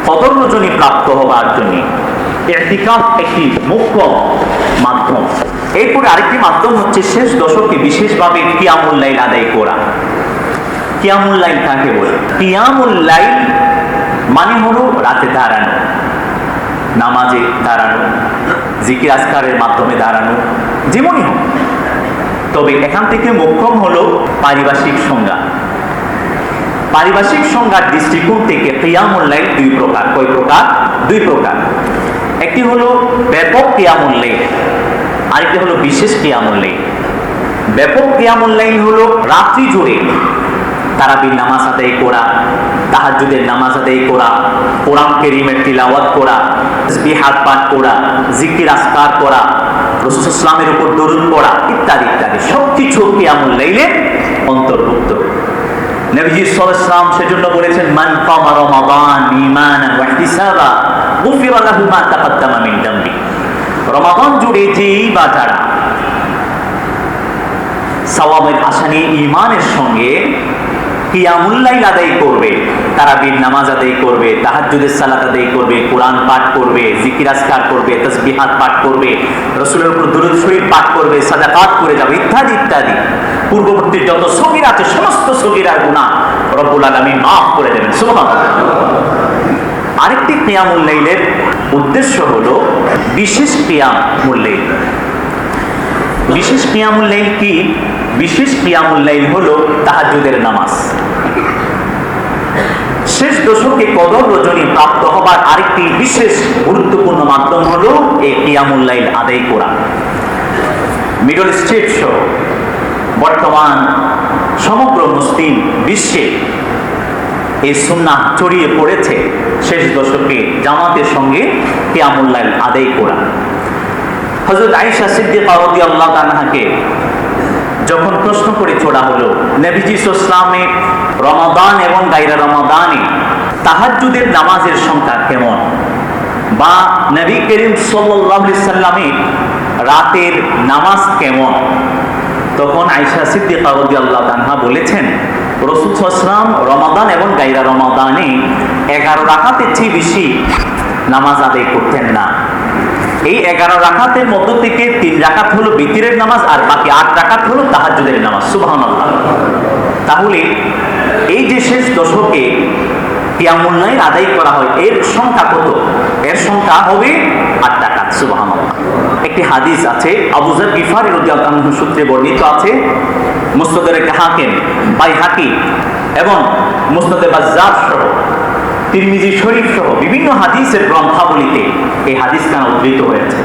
কদর রজনী প্রাপ্ত হবার জন্য ইতিকাফ একটি মুখ্য মাধ্যম। এরপরে আরেকটি মাধ্যম হচ্ছে শেষ দশকে বিশেষভাবে কিয়ামুল লাইল আদায় করা। কিয়ামুল লাইল কাকে বলে? কিয়ামুল লাইল মানে হলো রাতে দাঁড়ানো, নামাজে দাঁড়ানো, জিকির আজকারের মাধ্যমে দাঁড়ানো, যেমনই হোক। তবে এখান থেকে মোক্ষম হলো পারিভাষিক সংজ্ঞা। পারিভাষিক সংজ্ঞার দৃষ্টিকোণ থেকে কিয়ামুল লাইল দুই প্রকার। কয় প্রকার? দুই প্রকার। একটি হলো ব্যাপক কিয়ামুল লাইল, আরেকটি হলো বিশেষ কিয়ামুল লাইল। ব্যাপক কিয়ামুল লাইল হলো রাত্রি জুড়ে তারাবির নামাজ আদায় করা, তাহাজ্জুদের নামাজ আদায় করা, কোরআন কারীমের তিলাওয়াত করা, তাসবিহাত পাঠ করা, জিকির আজকার করা, রাসূল সাল্লাল্লাহু আলাইহি ওয়াসাল্লামের উপর দরুদ পড়া ইত্যাদি ইত্যাদি সবকিছু কিয়ামুল লাইলের অন্তর্ভুক্ত। নবীজি সাল্লাল্লাহু আলাইহি ওয়াসাল্লাম সেজন্য বলেছেন, মান কামা রমাদান ঈমানান ওয়া ইহতিসাবা গুফিরা লাহু মা তাকাদ্দামা মিন যামবি। রমাদান জুড়ে যেই বা যারা সওয়াবের আশা নিয়ে ঈমানের সঙ্গে কিয়ামুল লাইল আদায় করবে, তারাবির নামাজ আদায় করবে, তাহাজ্জুদের সালাত আদায় করবে, কোরআন পাঠ করবে, জিকির আজকার করবে, তাসবিহাত পাঠ করবে, রাসূলের উপর দুরূদ শরীফ পাঠ করবে, সাদাকাত করে যাবে ইত্যাদি ইত্যাদি, পূর্ববর্তী যত সগীরা আছে সমস্ত সগীরার গুনাহ রব্বুল আলামিন মাফ করে দেবেন। সুবহানাল্লাহ। আরেকটি কিয়ামুল লাইলের উদ্দেশ্য হলো বিশেষ কিয়ামুল লাইল। বিশেষ কিয়ামুল লাইল কি? বিশেষ কিয়ামুল লাইল হলো তাহাজ্জুদের নামাজ। শেষ দশকে কদর রজনী প্রাপ্ত হবার আরেকটি বিশেষ গুরুত্বপূর্ণ মাধ্যম হলো এই কিয়ামুল লাইল আদায় করা। মিডল স্টেট সহ বর্তমান সমগ্র মুসলিম বিশ্বে এই সুন্নাহ ছড়িয়ে পড়েছে শেষ দশকে জামাতের সঙ্গে কিয়ামুল লাইল আদায় করা। হযরত আয়েশা সিদ্দিকা রাদিয়াল্লাহু আনহাকে যখন প্রশ্ন করে ছোড়া হলো, নবীজি সাল্লাল্লাহু আলাইহি ওয়াসাল্লামের রমাদান এবং গায়রা রমাদানে তাহাজ্জুদের নামাজের সংখ্যা কেমন, বা নবী করিম সাল্লাল্লাহু আলাইহি ওয়াসাল্লামের রাতের নামাজ কেমন, তখন আয়েশা সিদ্দিকা রাদিয়াল্লাহু আনহা বলেছেন, রাসূল সাল্লাল্লাহু আলাইহি ওয়াসাল্লাম রমাদান এবং গায়রা রমাদানে 11 রাকাতের চেয়ে বেশি নামাজ আদায় করতেন না। এই 11 রাকাতের মধ্য থেকে 3 রাকাত হলো বিতরের নামাজ আর বাকি 8 রাকাত হলো তাহাজ্জুদের নামাজ। সুবহানাল্লাহ। তাহলে এই যে শেষ দশকে কিয়ামুল লাইল আদায় করা হয় এর সংখ্যা কত? এর সংখ্যা হবে 8 রাকাত। সুবহানাল্লাহ। একটি হাদিস আছে আবু যর গিফারী রাদিয়াল্লাহু আনহু সূত্রে বর্ণিত আছে, মুসনাদে হাকিম, বাইহাকি এবং মুসনাদে বাজ্জার সহ তিরমিজি শরীফ সহ বিভিন্ন হাদিসের গ্রন্থাবলীতে এই হাদিসখানা উদ্ধৃত হয়েছে।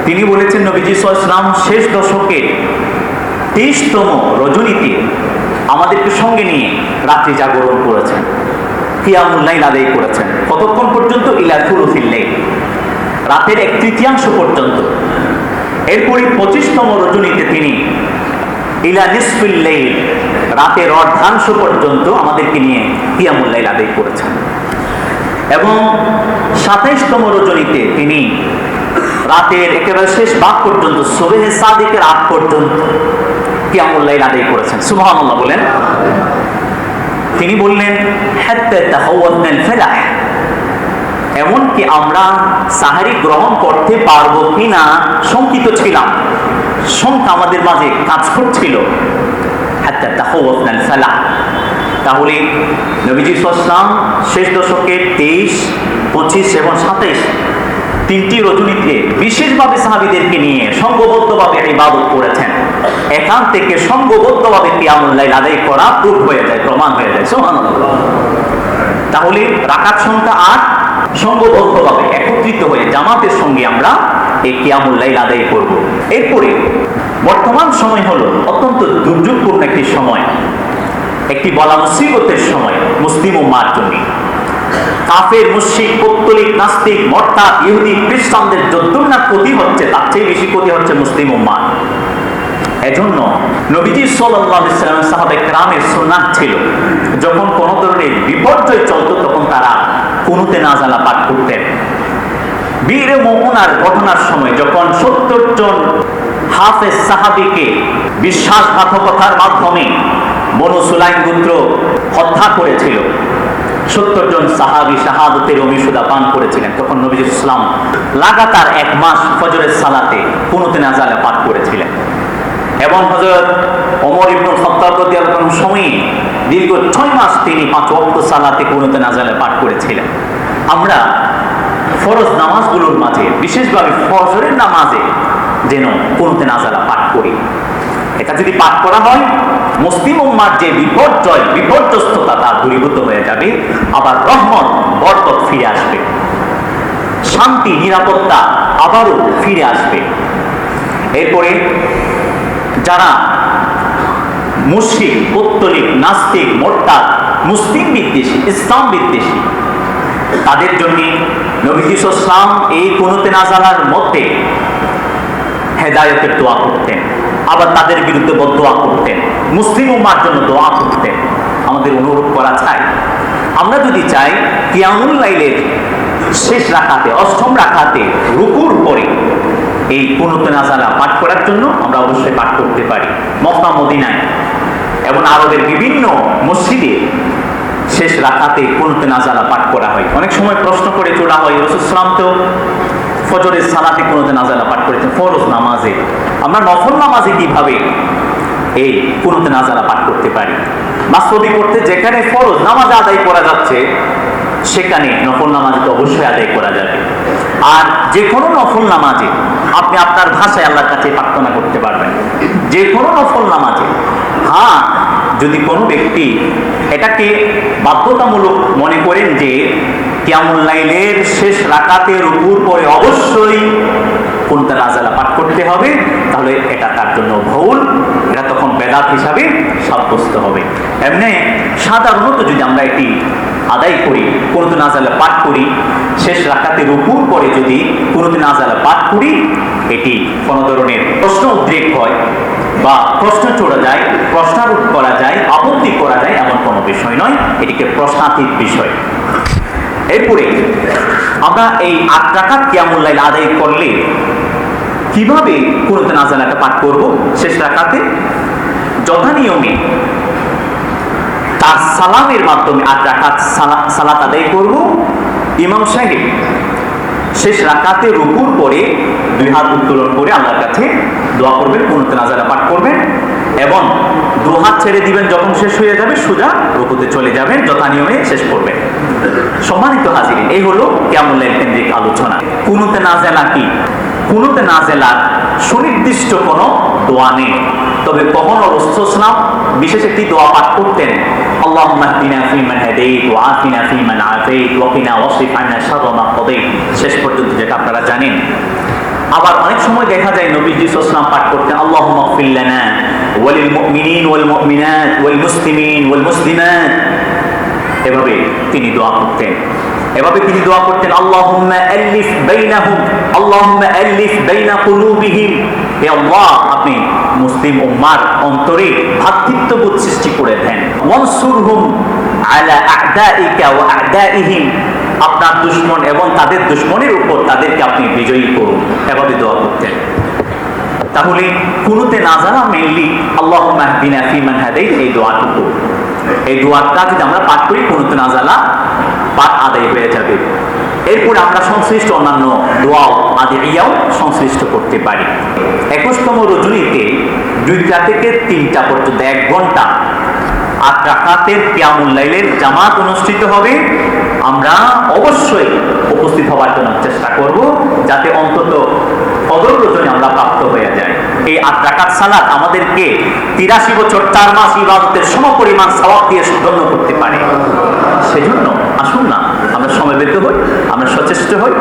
তিনি বলেছেন, নবীজি সাল্লাল্লাহু আলাইহি ওয়াসাল্লাম শেষ দশকের 23তম রজনীতে আমাদেরকে সঙ্গে নিয়ে রাত্রি জাগরণ করেছেন, কিয়ামুল লাইল আদায় করেছেন। কতক্ষণ পর্যন্ত? ইলা থুলুসিল লাইল, রাতের 1/3 পর্যন্ত। এরপরে 25তম রজনীতে তিনি ইলা নিসফিল লাইল, রাতের অর্ধাংশ পর্যন্ত আমাদেরকে নিয়ে কিয়ামুল লাইল আদায় করেছেন। এবং 27তম রজনীতে তিনি রাতের একেবারে শেষ ভাগ পর্যন্ত, সুবহে সাদিকের আগ পর্যন্ত কিয়ামুল লাইল আদায় করেছেন। সুবহানাল্লাহ বলেন। তিনি বললেন, হাত্তা তাহাওয়াতনাল ফালাহ, এমনকি আমরা সাহারি গ্রহণ করতে পারবো কিনা শঙ্কিত ছিলাম, শঙ্কা আমাদের মাঝে কাজ করছিল। হাত্তা তাহাওয়াতনাল ফালাহ। তাহলে নবীজি সাল্লাল্লাহু আলাইহি ওয়াসাল্লাম শেষ দশকের 23, 25 এবং 27 তিনটি রজনীতে বিশেষভাবে সাহাবীদেরকে নিয়ে সংঘবদ্ধভাবে ইবাদত করেছেন। এখান থেকে সংঘবদ্ধভাবে কিয়ামুল লাইল আদায় করা প্রুফ হয়ে যায়, প্রমাণ হয়ে যায়। সুবহানাল্লাহ। তাহলে রাকাত সংখ্যা 8, সংঘবদ্ধভাবে একত্রিত হয়ে জামাতের সঙ্গে আমরা এই কিয়ামুল লাইল আদায় করব। এরপরে বর্তমান সময় হলো অত্যন্ত দুর্যোগপূর্ণ একটি সময়, একটি বলা মুসিবতের সময় মুসলিম উম্মাহর জন্য। কাফের, মুশরিক, পৌত্তলিক, নাস্তিক, মরতাদ, ইহুদি, খ্রিস্টানদের যদ্দূর না ক্ষতি হচ্ছে তার চেয়ে বেশি ক্ষতি হচ্ছে মুসলিম উম্মাহ। এজন্য নবীজি সাল্লাল্লাহু আলাইহি ওয়াসাল্লাম সাহাবায়ে কেরামের সুন্নাহ ছিল, যখন কোন ধরনের বিপর্যয় চলত তখন তারা কুনুতে নাজালা পাঠ করতেন। বীরে মুআনার ঘটনার সময় যখন 70 জন হাফেজ সাহাবীকে বিশ্বাসঘাতকতার মাধ্যমে বনু সুলাইম গোত্র হত্যা করেছিল, 70 জন সাহাবী শাহাদাতের অভিসুদা পান করেছিলেন। তখন নবী ইসলাম লাগাতার 1 মাস ফজরের সালাতে কুনুতে নাজালে পাঠ করেছিলেন। এবং হযরত ওমর ইবনে খাত্তাব রাদিয়াল্লাহু আনহু সময়ে দীর্ঘ 6 মাস তিনি 5 ওয়াক্ত সালাতে কুনুতে নাজালে পাঠ করেছিলেন। আমরা ফরজ নামাজগুলোর মাঝে, বিশেষভাবে ফজরের নামাজে যেন কুনুতে নাজালা পাঠ করি। এটা যদি পাঠ করা হয়, মুসলিম উম্মার যে বিপর্যস্ততা তা দূরীভূত হয়ে যাবে। আবার রহমত, বরকত ফিরে আসবে, শান্তি, নিরাপত্তা আবারও ফিরে আসবে। এরপরে যারা মুশরিক, পৌত্তলিক, নাস্তিক, মোরতাদ, মুসলিম বিদ্বেষী, ইসলাম বিদ্বেষী, তাদের জন্য নবী ইসলাম এই কুনুতে নাজালার মধ্যে হেদায়েতের দোয়া করতেন, আবার তাদের বিরুদ্ধে বদদোয়া করতেন, মুসলিম উম্মার জন্য দোয়া করতেন। আমাদের অনুরোধ করা চাই, আমরা যদি চাই কিয়ামুল লাইলের শেষ রাকাতে, 8ম রাকাতে রুকুর পরে এই কুনুতে নাজালা পাঠ করার জন্য আমরা অবশ্যই পাঠ করতে পারি। মক্কা, মদিনায় এবং আরবের বিভিন্ন মসজিদে শেষ রাকাতে কুনুতে নাজালা পাঠ করা হয়। অনেক সময় প্রশ্ন করে চলা হয়, রাসূল সাল্লাল্লাহু আলাইহি ওয়াসাল্লাম তো ফজরের সালাতে কুনুতে নাজালা পাঠ করেছেন, ফরজ নামাজে আমরা নফল নামাজে কিভাবে এই কুনুতে নাজালা পাঠ করতে পারি? মাসনবী করতে যেখানে ফরজ নামাজ আদায় করা যাচ্ছে, সেখানে নফল নামাজ তো অবশ্যই আদায় করা যাবে। আর যে কোনো নফল নামাজে আপনি আপনার ভাষায় আল্লাহর কাছে প্রার্থনা করতে পারবেন, যে কোনো নফল নামাজে। হ্যাঁ, যদি কোনো ব্যক্তি এটাকে বাধ্যতামূলক মনে করেন যে কিয়ামুল লাইলের শেষ রাকাতের রুকুর পরে অবশ্যই কুনুতে নাজালা পাঠ করতে হবে, তাহলে এটা তার জন্য ভুল, এটা তখন বেদাত হিসাবে সাব্যস্ত হবে। এমনি সাধারণত যদি আমরা এটি আদায় করি, কুনুতে নাজালা পাঠ করি, শেষ রাকাতে রুকুর পরে যদি কুনুতে নাজালা পাঠ করি, এটি কোনো ধরনের প্রশ্ন উদ্রেক হয় বা প্রশ্ন চড়া যায়, প্রশ্নারোপ করা যায়, আপত্তি করা যায়, এমন কোনো বিষয় নয়, এটিকে প্রশ্নাতীত বিষয়। এরপরে আমরা এই 8 রাকাত কিয়ামুল লাইল আদায় করলে কিভাবে কুনুতে নাজালাটা পাঠ করব? শেষ রাকাতে যথানিয়মে তার সালামের মাধ্যমে 8 রাকাত সালাত আদায় করব। ইমাম সাহেব শেষ রাকাতে রুকুর পরে 2 হাত উত্তোলন করে আল্লাহর কাছে দোয়া করবেন, কুনুতে নাজালা পাঠ করবেন এবং 2 হাত ছেড়ে দিবেন। যখন শেষ হয়ে যাবে সোজা রুকুতে চলে যাবেন, যথানিয়মে শেষ করবেন। সম্মানিত হাজিরিন, এই হলো কিয়ামুল লাইল কেন্দ্রিক আলোচনা। কুনুতে নাজালা কি? কুনুতে নাজালার সুনির্দিষ্ট কোনো দোয়া নেই, তবে কখনো রাসূল সাল্লাল্লাহু আলাইহি ওয়াসাল্লাম বিশেষ একটি দোয়া পাঠ করতেন, আল্লাহুম্মা ইহদিনা ফীমান হাদাইত ওয়া আফিনা ফীমান আফাইত ওয়া কিনা ওয়াসরিফ আন্না শাররা মা কাদাইত, শেষ পর্যন্ত, যেটা আপনারা জানেন। আবার অনেক সময় দেখা যায় নবীজি সাল্লাল্লাহু আলাইহি ওয়াসাল্লাম পাঠ করতেন, আল্লাহুম্মা ইগফির লানা ওয়া লিল মুমিনিন ওয়াল মুমিনাত ওয়াল মুসলিমিন ওয়াল মুসলিমাত। এভাবে তিনি দোয়া করতেন, আল্লাহুম্মা আলিফ বাইনাহুম, আল্লাহুম্মা আলিফ বাইনা কুলুবিহিম। হে আল্লাহ, আপনি মুসলিম উম্মার অন্তরে ভ্রাতৃত্ববোধ সৃষ্টি করে দেন। ওয়ানসুরহুম আলা আ'দাইকা ওয়া আ'দাইহিম, আপনার দুশমন এবং তাদের দুশমনের উপর তাদেরকে আপনি বিজয়ী করুন। এভাবে দোয়া করতেন। তাহলে কুনুতে নাজালা মেইনলি আল্লাহুম্মা ইহদিনা ফীমান হাদাইত, এই দোয়াটুকু, এই দোয়াটা যদি আমরা পাঠ করি, কুনুতে নাজালা পাঠ আদায় হয়ে যাবে। এরপর আমরা সংশ্লিষ্ট অন্যান্য দোয়া আদিয়াও সংশ্লিষ্ট করতে পারি। 21তম রজনীতে 2টা থেকে 3টা পর্যন্ত 1 ঘন্টা 8 রাকাতের কিয়ামুল লাইলের জামাত অনুষ্ঠিত হবে। আমরা অবশ্যই উপস্থিত হওয়ার জন্য চেষ্টা করব, যাতে অন্তত কদর রজনী আমরা প্রাপ্ত হয়ে যাই। এই 8 রাকাত সালাত আমাদেরকে 83 বছর 4 মাস ইবাদতের সমপরিমাণ সওয়াব দিয়ে ধন্য করতে পারে। সেজন্য আসুন না আমরা সমবেত হই, আমরা সচেষ্ট হই।